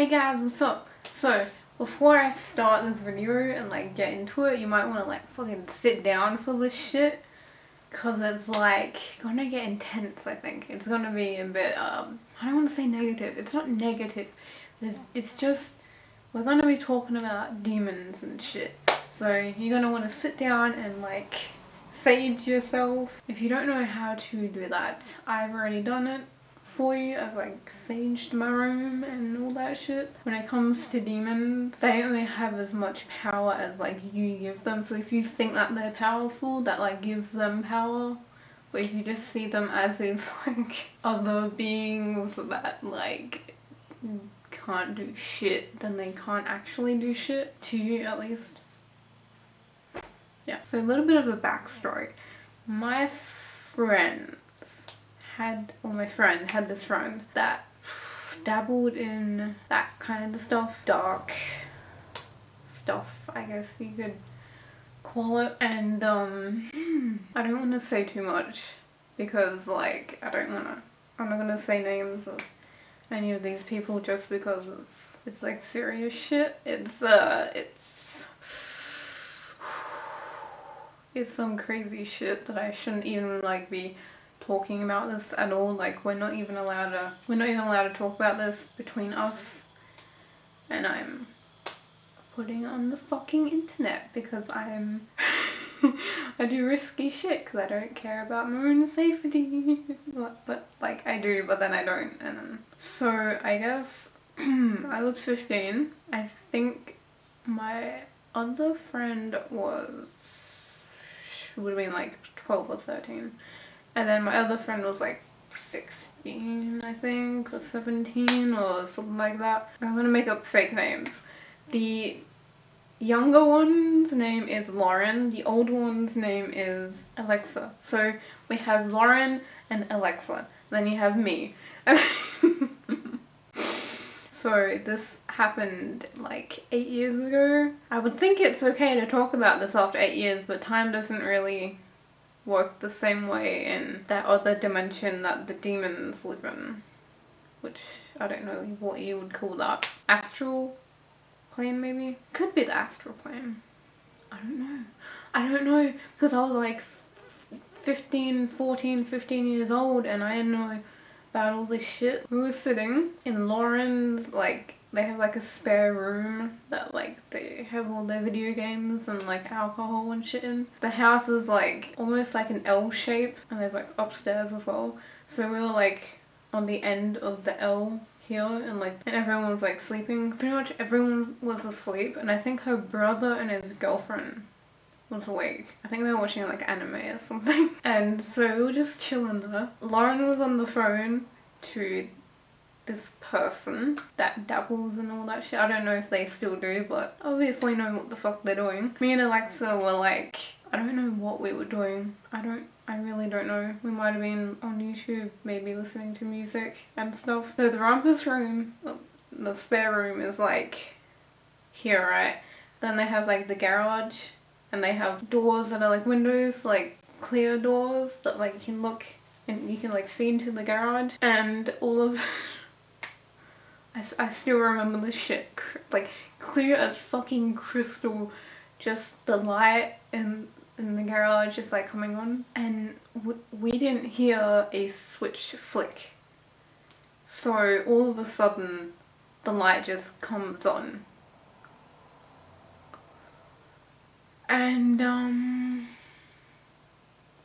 Hey guys, what's up? So, before I start this video and like get into it, you might want to like fucking sit down for this shit. Cause it's like gonna get intense, I think. It's gonna be a bit, I don't want to say negative. It's not negative. It's just, we're gonna be talking about demons and shit. So, you're gonna want to sit down and like sage yourself. If you don't know how to do that, I've already done it for you. I've like saged my room and all that shit. When it comes to demons, they only have as much power as like you give them. So if you think that they're powerful, that like gives them power. But if you just see them as these like other beings that like can't do shit, then they can't actually do shit to you, at least. Yeah, so a little bit of a backstory. My friend had this friend that dabbled in that kind of stuff, dark stuff, I guess you could call it. And I don't want to say too much because like I'm not gonna say names of any of these people just because it's like serious shit. It's some crazy shit that I shouldn't even like be talking about this at all. Like we're not even allowed to talk about this between us, and I'm putting it on the fucking internet because I'm I do risky shit because I don't care about my own safety. but like I do, but then I don't. And so I guess I was 15. I think my other friend would have been like 12 or 13. And then my other friend was like 16, I think, or 17 or something like that. I'm gonna make up fake names. The younger one's name is Lauren. The older one's name is Alexa. So we have Lauren and Alexa. Then you have me. So this happened like 8 years ago. I would think it's okay to talk about this after 8 years, but time doesn't really work the same way in that other dimension that the demons live in, which I don't know what you would call that. Astral plane, maybe? Could be the astral plane. I don't know because I was like 14, 15 years old and I didn't know about all this shit. We were sitting in Lauren's, like, they have like a spare room that like they have all their video games and like alcohol and shit in. The house is like almost like an L shape and they're like upstairs as well. So we were like on the end of the L here and everyone was like sleeping. Pretty much everyone was asleep and I think her brother and his girlfriend was awake. I think they were watching like anime or something. And so we were just chilling there. Lauren was on the phone to this person that dabbles in all that shit. I don't know if they still do, but obviously know what the fuck they're doing. Me and Alexa were like, I don't know what we were doing. I really don't know. We might have been on YouTube, maybe listening to music and stuff. So the rumpus room, the spare room is like here, right? Then they have like the garage and they have doors that are like windows, like clear doors that like you can look and you can like see into the garage. And all of I still remember this shit, like clear as fucking crystal, just the light in the garage just like coming on, and we didn't hear a switch flick. So all of a sudden the light just comes on. And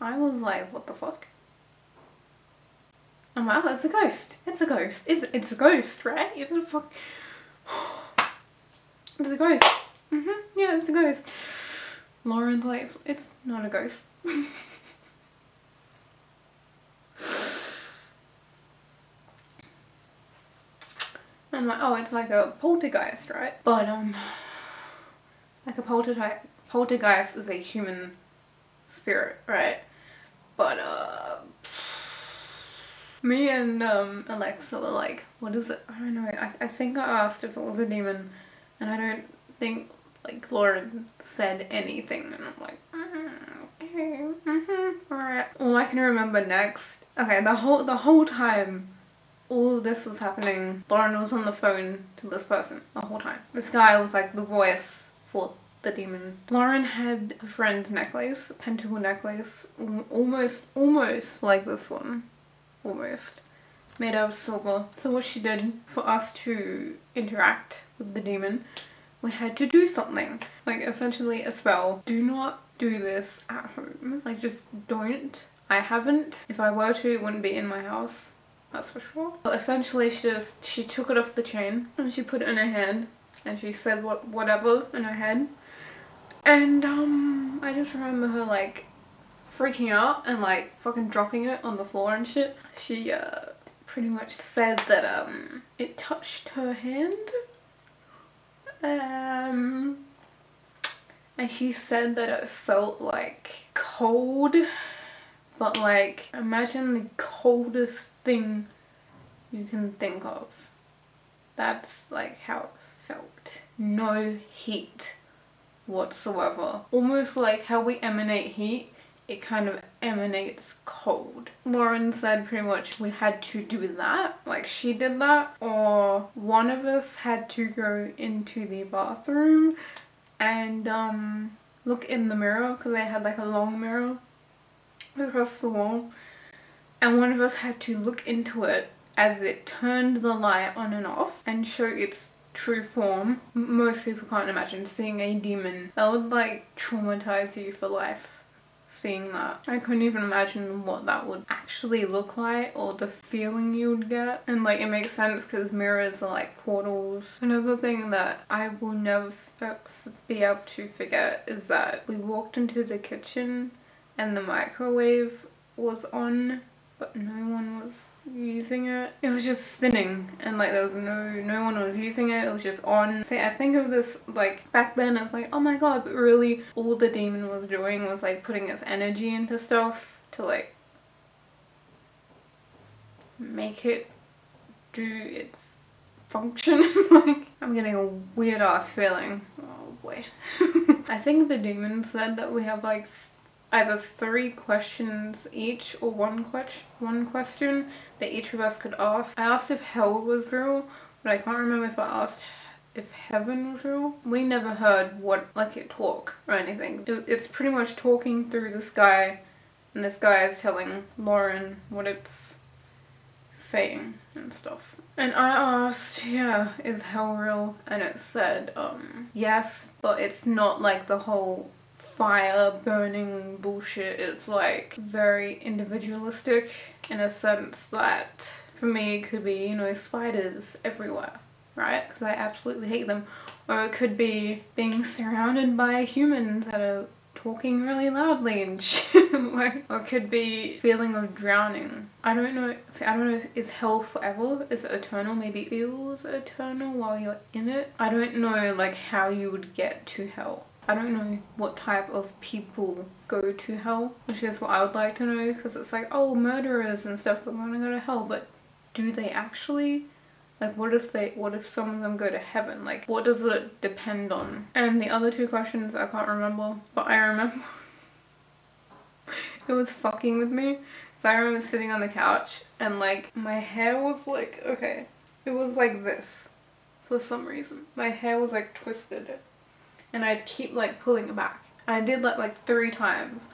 I was like, what the fuck? I'm like, oh, it's a ghost. It's a ghost. It's a ghost, right? It's a fuck. It's a ghost. Yeah, it's a ghost. Lauren's like, it's not a ghost. I'm like, oh, it's like a poltergeist, right? But like a poltergeist is a human spirit, right? But me and Alexa were like, what is it? I don't know. I think I asked if it was a demon, and I don't think like Lauren said anything, and I'm like, okay, alright. All I can remember next, okay, the whole time, all of this was happening, Lauren was on the phone to this person the whole time. This guy was like the voice for the demon. Lauren had a friend's necklace, a pentacle necklace, almost like this one. Almost. Made out of silver. So what she did for us to interact with the demon, we had to do something. Like essentially a spell. Do not do this at home. Like just don't. I haven't. If I were to, it wouldn't be in my house. That's for sure. But essentially she took it off the chain and she put it in her hand and she said whatever in her head. And I just remember her like freaking out and like fucking dropping it on the floor and shit. She pretty much said that it touched her hand. And she said that it felt like cold, but like imagine the coldest thing you can think of. That's like how it felt. No heat whatsoever. Almost like how we emanate heat, it kind of emanates cold. Lauren said pretty much we had to do that, like she did that, or one of us had to go into the bathroom and look in the mirror, because they had like a long mirror across the wall, and one of us had to look into it as it turned the light on and off and show its true form. Most people can't imagine seeing a demon. That would like traumatize you for life, seeing that. I couldn't even imagine what that would actually look like or the feeling you would get. And like it makes sense because mirrors are like portals. Another thing that I will never be able to forget is that we walked into the kitchen and the microwave was on, but no one was using it. It was just spinning and like there was no one was using it. It was just on. See, I think of this like back then I was like, oh my god, but really all the demon was doing was like putting its energy into stuff to like make it do its function. Like I'm getting a weird ass feeling. Oh boy. I think the demon said that we have like either 3 questions each or one question that each of us could ask. I asked if hell was real, but I can't remember if I asked if heaven was real. We never heard what like it talk or anything. It's pretty much talking through this guy, and this guy is telling Lauren what it's saying and stuff. And I asked, yeah, is hell real? And it said yes, but it's not like the whole fire burning bullshit. It's like very individualistic in a sense that for me it could be, you know, spiders everywhere, right? Because I absolutely hate them. Or it could be being surrounded by humans that are talking really loudly and shit. Like, or it could be feeling of drowning. I don't know. See, I don't know. Is hell forever? Is it eternal? Maybe it feels eternal while you're in it. I don't know like how you would get to hell. I don't know what type of people go to hell, which is what I would like to know, because it's like, oh, murderers and stuff are gonna go to hell, but do they actually? Like, what if some of them go to heaven? Like, what does it depend on? And the other 2 questions I can't remember, but I remember it was fucking with me. So I remember sitting on the couch and like my hair was like, okay, it was like this for some reason. My hair was like twisted. And I'd keep like pulling it back. I did that like 3 times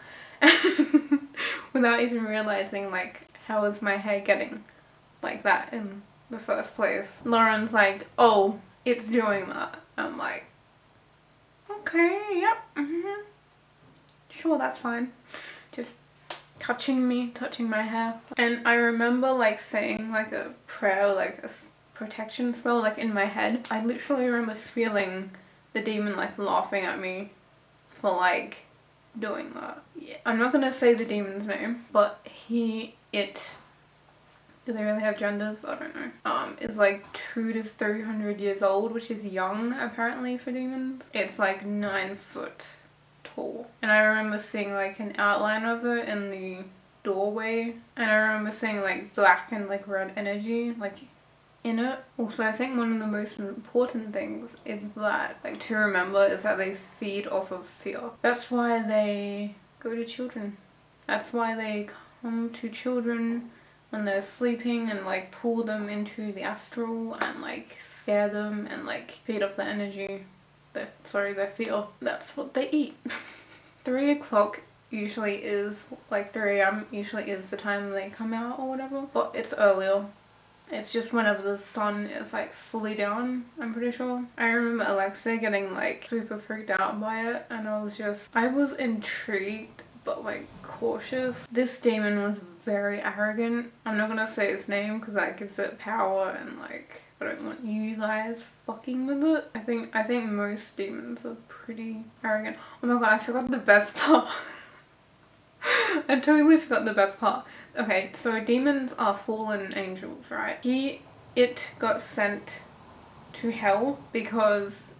without even realizing like how is my hair getting like that in the first place. Lauren's like, oh, it's doing that. I'm like, okay, yep, sure, that's fine. Just touching my hair. And I remember like saying like a prayer, like a protection spell like in my head. I literally remember feeling the demon like laughing at me for like doing that. Yeah. I'm not gonna say the demon's name, but it do they really have genders? I don't know. Is like 200 to 300 years old, which is young apparently for demons. It's like 9 foot tall. And I remember seeing like an outline of it in the doorway. And I remember seeing like black and like red energy like in it. Also, I think one of the most important things is that, like, to remember is that they feed off of fear. That's why they go to children. That's why they come to children when they're sleeping and like pull them into the astral and like scare them and like feed off the energy. They feed off. That's what they eat. 3 o'clock usually is like 3 a.m. usually is the time they come out or whatever, but it's earlier. It's just whenever the sun is like fully down, I'm pretty sure. I remember Alexa getting like super freaked out by it, and I was intrigued but like cautious. This demon was very arrogant. I'm not gonna say its name because that gives it power, and like I don't want you guys fucking with it. I think most demons are pretty arrogant. Oh my god, I forgot the best part. I totally forgot the best part. Okay, so demons are fallen angels, right? It got sent to hell because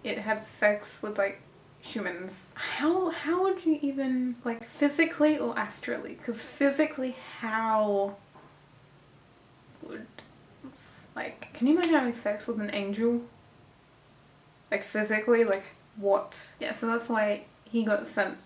it had sex with like humans. How would you even, like, physically or astrally? Because physically, how would, like, can you imagine having sex with an angel? Like physically, like what? Yeah, so that's why he got sent.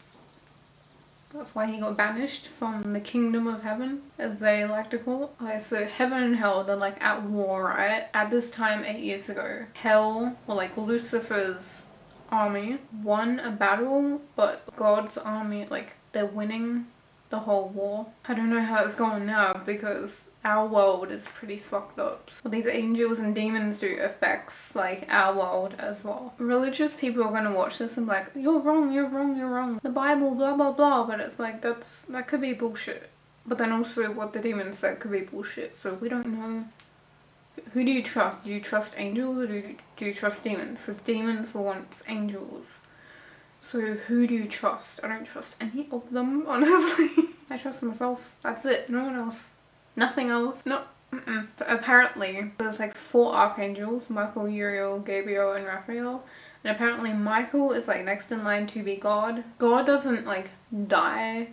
That's why he got banished from the kingdom of heaven, as they like to call it. Okay, so heaven and hell, they're like at war, right? At this time 8 years ago, hell, or like Lucifer's army, won a battle, but God's army, like, they're winning the whole war. I don't know how it's going now because our world is pretty fucked up. So these angels and demons do affects like our world as well. Religious people are gonna watch this and be like, you're wrong, you're wrong, you're wrong. The Bible, blah blah blah, but it's like that could be bullshit. But then also what the demons said could be bullshit. So we don't know. Who do you trust? Do you trust angels or do you trust demons? Because demons were once angels. So who do you trust? I don't trust any of them, honestly. I trust myself. That's it. No one else. Nothing else. No. So apparently there's like 4 archangels: Michael, Uriel, Gabriel, and Raphael. And apparently Michael is like next in line to be God. God doesn't like die,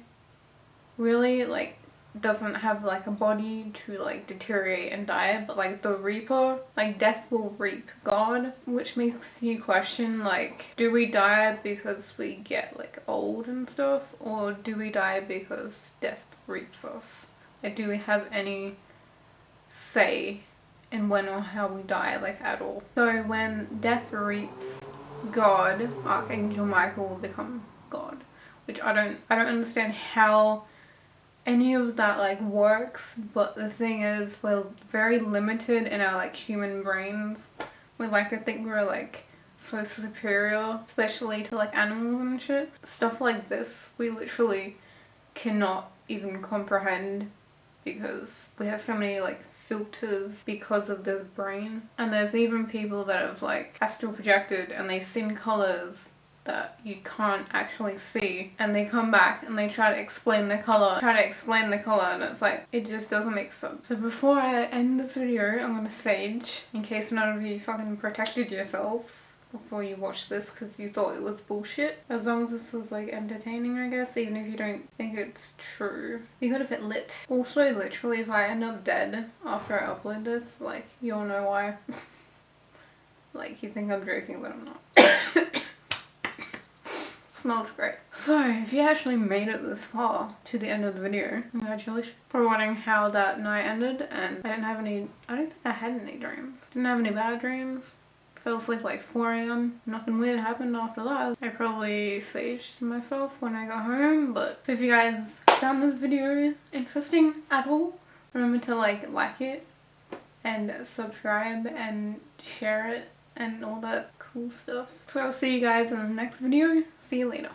really, like doesn't have like a body to like deteriorate and die, but like the Reaper, like death will reap God, which makes you question, like, do we die because we get like old and stuff, or do we die because death reaps us? Like, do we have any say in when or how we die, like, at all? So when death reaps God, Archangel Michael will become God, which I don't understand how any of that like works, but the thing is, we're very limited in our like human brains. We like to think we're like so superior, especially to like animals and shit. Stuff like this we literally cannot even comprehend because we have so many like filters because of this brain. And there's even people that have like astral projected and they've seen colors that you can't actually see, and they come back and they try to explain the color, and it's like, it just doesn't make sense. So before I end this video, I'm gonna sage, in case none of you fucking protected yourselves before you watched this because you thought it was bullshit. As long as this was like entertaining, I guess, even if you don't think it's true. You gotta fit lit. Also, literally, if I end up dead after I upload this, like, you'll know why. Like, you think I'm joking, but I'm not. Smells great. So, if you actually made it this far to the end of the video, congratulations. Probably wondering how that night ended, and I don't think I had any dreams. Didn't have any bad dreams. Fell asleep like 4 a.m. Nothing weird happened after that. I probably saged myself when I got home, but if you guys found this video interesting at all, remember to like it and subscribe and share it and all that cool stuff. So I'll see you guys in the next video. See you later.